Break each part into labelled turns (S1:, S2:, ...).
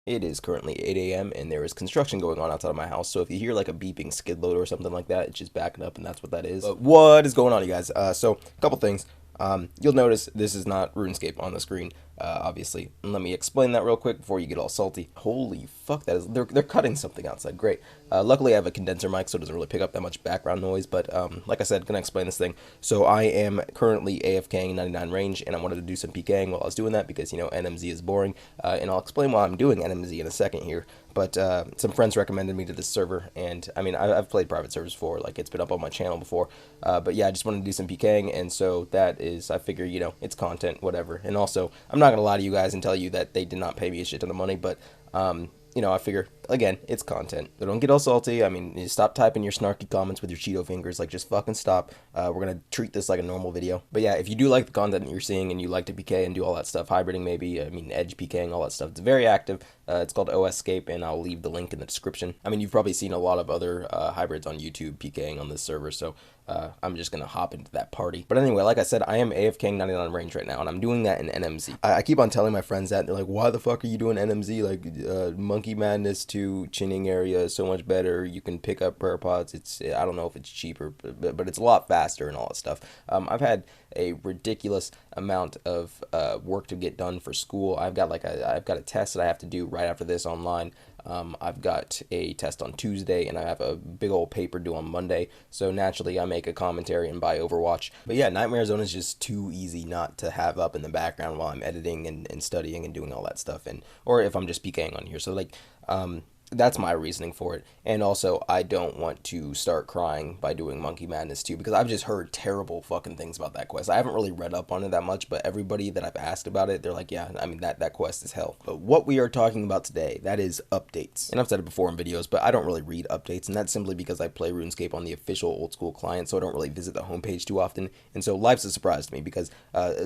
S1: It is currently 8 a.m. and there is construction going on outside of my house. So if you hear like a beeping skid loader or something like that, it's just backing up, and that's what that is. But what is going on, you guys? So a couple things. You'll notice this is not RuneScape on the screen, obviously. And let me explain that real quick before you get all salty. Holy fuck, that is they're cutting something outside. Great. Luckily, I have a condenser mic, so it doesn't really pick up that much background noise. But like I said, gonna explain this thing. So I am currently AFKing 99 range, and I wanted to do some PKing while I was doing that because NMZ is boring. And I'll explain why I'm doing NMZ in a second here. But some friends recommended me to this server, and I mean I've played private servers before, like it's been up on my channel before. But yeah, I just wanted to do some PKing, and so that is, I figure, it's content, whatever. And also, I'm not gonna lie to you guys and tell you that they did not pay me a shit ton of money, but I figure, again, it's content. So don't get all salty. I mean, you stop typing your snarky comments with your Cheeto fingers. Like, just fucking stop. We're going to treat this like a normal video. But yeah, if you do like the content that you're seeing and you like to PK and do all that stuff, hybriding maybe, I mean, edge PKing, all that stuff, it's very active. It's called OScape, and I'll leave the link in the description. I mean, you've probably seen a lot of other hybrids on YouTube PKing on this server, so I'm just going to hop into that party. But anyway, like I said, I am AFKing 99 range right now, and I'm doing that in NMZ. I keep on telling my friends that, and they're like, why the fuck are you doing NMZ? Like, Monkey Madness to Chinning area is so much better. You can pick up prayer pods. I don't know if it's cheaper, but it's a lot faster and all that stuff. I've had a ridiculous amount of work to get done for school. I've got a test that I have to do right after this online. I've got a test on Tuesday, and I have a big old paper due on Monday. So naturally, I make a commentary and buy Overwatch. But yeah, Nightmare Zone is just too easy not to have up in the background while I'm editing and studying and doing all that stuff, or if I'm just PKing on here. So like, that's my reasoning for it. And also, I don't want to start crying by doing Monkey Madness too, because I've just heard terrible fucking things about that quest. I haven't really read up on it that much, but everybody that I've asked about it, they're like, yeah, I mean, that quest is hell. But what we are talking about today, that is updates. And I've said it before in videos, but I don't really read updates, and that's simply because I play RuneScape on the official old school client, so I don't really visit the homepage too often. And so life's a surprise to me, because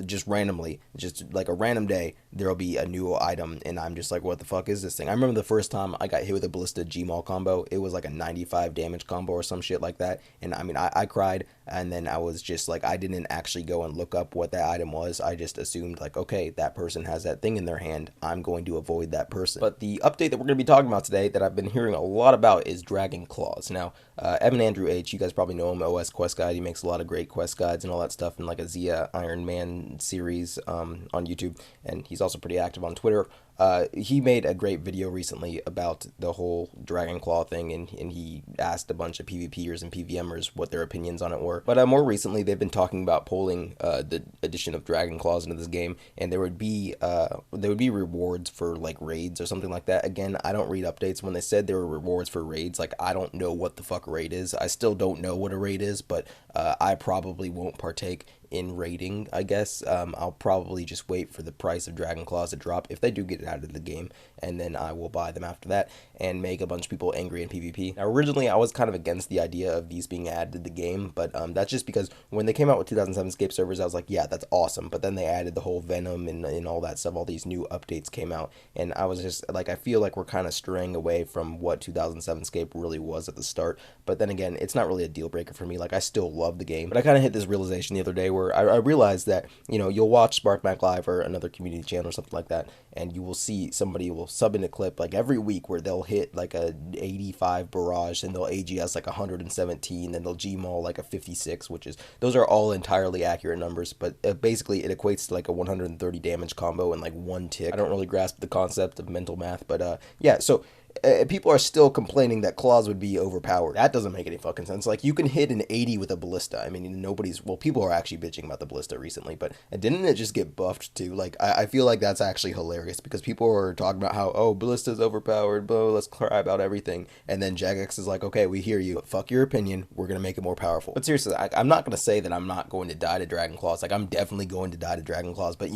S1: just randomly, just like a random day, there'll be a new item, and I'm just like, what the fuck is this thing? I remember the first time I got hit with a Ballista Gmaul combo. It was like a 95 damage combo or some shit like that, and I mean, I cried, and then I was just like, I didn't actually go and look up what that item was. I just assumed like, okay, that person has that thing in their hand, I'm going to avoid that person. But the update that we're going to be talking about today, that I've been hearing a lot about, is Dragon Claws. Now, Evan Andrew H, you guys probably know him, OS Quest Guide. He makes a lot of great quest guides and all that stuff in like a Zia Iron Man series on YouTube, and he's also pretty active on Twitter. He made a great video recently about the whole Dragon Claw thing, and he asked a bunch of PvPers and PVMers what their opinions on it were. But more recently, they've been talking about polling the addition of Dragon Claws into this game, and there would be rewards for like raids or something like that. Again, I don't read updates. When they said there were rewards for raids, like, I don't know what the fuck a raid is. I still don't know what a raid is, but I probably won't partake in raiding, I guess. I'll probably just wait for the price of Dragon Claws to drop if they do get it out of the game, and then I will buy them after that and make a bunch of people angry in PvP. Now, originally, I was kind of against the idea of these being added to the game, but that's just because when they came out with 2007 Scape servers, I was like, yeah, that's awesome. But then they added the whole Venom and all that stuff. All these new updates came out, and I was just like, I feel like we're kind of straying away from what 2007 Scape really was at the start. But then again, it's not really a deal breaker for me. Like, I still love the game, but I kind of hit this realization the other day where I realized that, you'll watch SparkMac Live or another community channel or something like that, and you will see somebody will sub in a clip like every week where they'll hit like a 85 barrage, and they'll AGS like 117, then they'll Gmaul like a 56, those are all entirely accurate numbers, but basically it equates to like a 130 damage combo and like one tick. I don't really grasp the concept of mental math, but yeah, so people are still complaining that claws would be overpowered. That doesn't make any fucking sense. Like, you can hit an 80 with a ballista. I mean, people are actually bitching about the ballista recently, but didn't it just get buffed too? Like, I feel like that's actually hilarious, because people are talking about how, oh, ballista's overpowered, blah, let's cry about everything. And then Jagex is like, okay, we hear you, but fuck your opinion, we're gonna make it more powerful. But seriously, I'm not gonna say that I'm not going to die to Dragon Claws. Like, I'm definitely going to die to Dragon Claws, but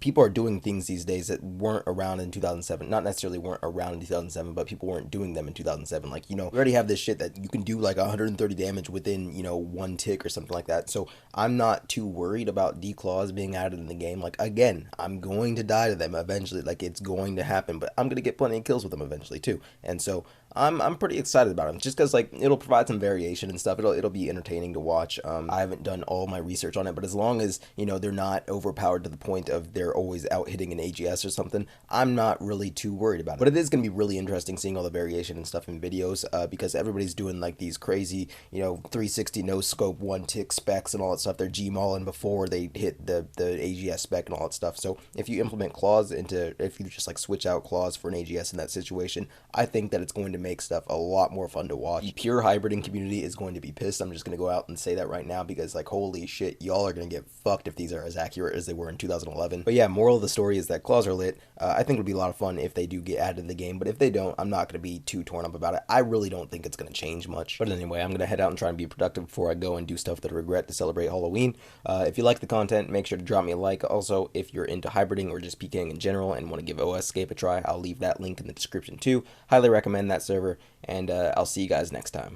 S1: people are doing things these days that weren't around in 2007. Not necessarily weren't around in 2007, 2007, but people weren't doing them in 2007. Like, you know, we already have this shit that you can do like 130 damage within, you know, one tick or something like that. So I'm not too worried about declaws being added in the game. Like, again, I'm going to die to them eventually. Like, it's going to happen, but I'm going to get plenty of kills with them eventually too. And so I'm pretty excited about them, just because like it'll provide some variation and stuff. It'll be entertaining to watch. I haven't done all my research on it, but as long as, you know, they're not overpowered to the point of they're always out hitting an AGS or something, I'm not really too worried about it. But it is going to be really interesting seeing all the variation and stuff in videos, because everybody's doing like these crazy, you know, 360 no scope, one tick specs and all that stuff. They're Gmauling before they hit the AGS spec and all that stuff. So if you implement claws if you just like switch out claws for an AGS in that situation, I think that it's going to make stuff a lot more fun to watch. The pure hybriding community is going to be pissed. I'm just going to go out and say that right now, because like, holy shit, y'all are going to get fucked if these are as accurate as they were in 2011. But yeah, moral of the story is that claws are lit. I think it would be a lot of fun if they do get added to the game, but if they don't, I'm not going to be too torn up about it. I really don't think it's going to change much. But anyway, I'm going to head out and try and be productive before I go and do stuff that I regret to celebrate Halloween. If you like the content, make sure to drop me a like. Also, if you're into hybriding or just PKing in general and want to give OScape a try, I'll leave that link in the description too. Highly recommend that server, and I'll see you guys next time.